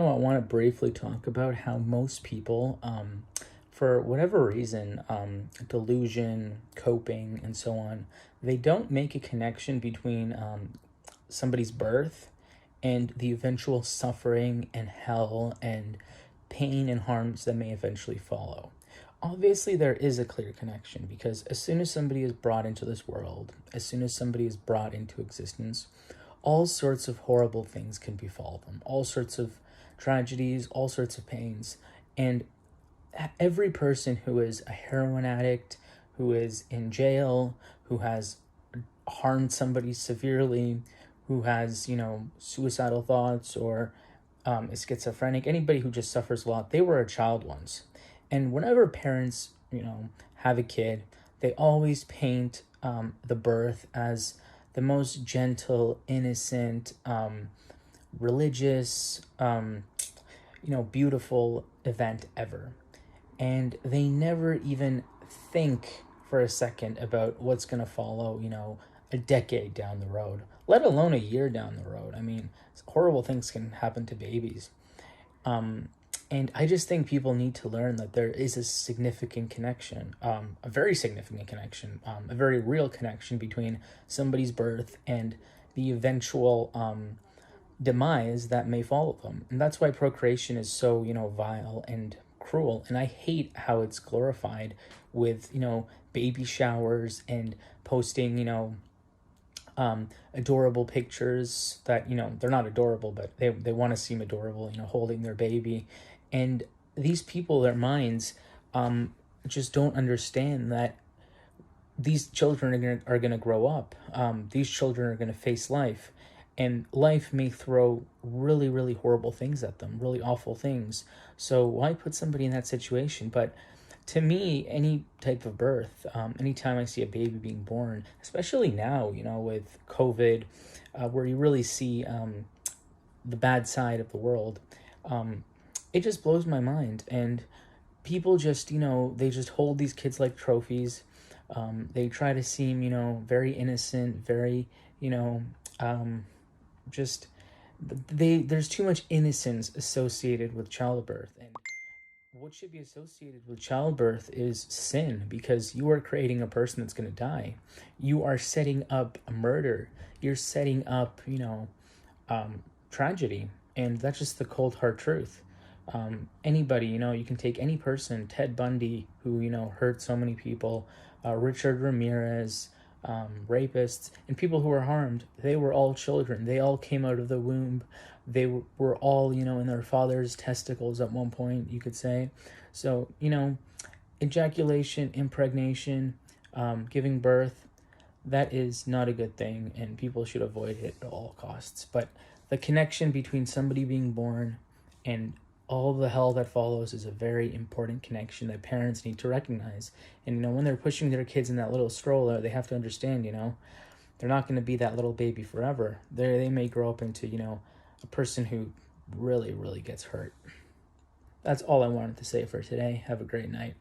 I want to briefly talk about how most people, for whatever reason, delusion, coping, and so on, they don't make a connection between somebody's birth and the eventual suffering and hell and pain and harms that may eventually follow. Obviously, there is a clear connection because as soon as somebody is brought into this world, as soon as somebody is brought into existence, all sorts of horrible things can befall them, all sorts of tragedies, all sorts of pains. And every person who is a heroin addict, who is in jail, who has harmed somebody severely, who has, suicidal thoughts or is schizophrenic, anybody who just suffers a lot, they were a child once. And whenever parents, have a kid, they always paint the birth as the most gentle, innocent, religious, beautiful event ever. And they never even think for a second about what's going to follow, a decade down the road, let alone a year down the road. I mean, horrible things can happen to babies. And I just think people need to learn that there is a significant connection, a very significant connection, a very real connection between somebody's birth and the eventual demise that may follow them. And that's why procreation is so, vile and cruel. And I hate how it's glorified with, baby showers and posting, adorable pictures that, they're not adorable, but they want to seem adorable, holding their baby. And these people, their minds, just don't understand that these children are going to grow up. These children are going to face life. And life may throw really, really horrible things at them, really awful things. So why put somebody in that situation? But to me, any type of birth, anytime I see a baby being born, especially now, with COVID, where you really see the bad side of the world, it just blows my mind. And people just, they just hold these kids like trophies. They try to seem, very innocent, very, just there's too much innocence associated with childbirth. And what should be associated with childbirth is sin, because you are creating a person that's going to die. You are setting up a murder. You're setting up, tragedy. And that's just the cold hard truth. Anybody, you can take any person, Ted Bundy, who, hurt so many people, Richard Ramirez, rapists, and people who were harmed. They were all children. They all came out of the womb. They were all, in their father's testicles at one point, you could say. So, ejaculation, impregnation, giving birth, that is not a good thing, and people should avoid it at all costs. But the connection between somebody being born and all the hell that follows is a very important connection that parents need to recognize. And, when they're pushing their kids in that little stroller, they have to understand, they're not going to be that little baby forever. They may grow up into, a person who really, really gets hurt. That's all I wanted to say for today. Have a great night.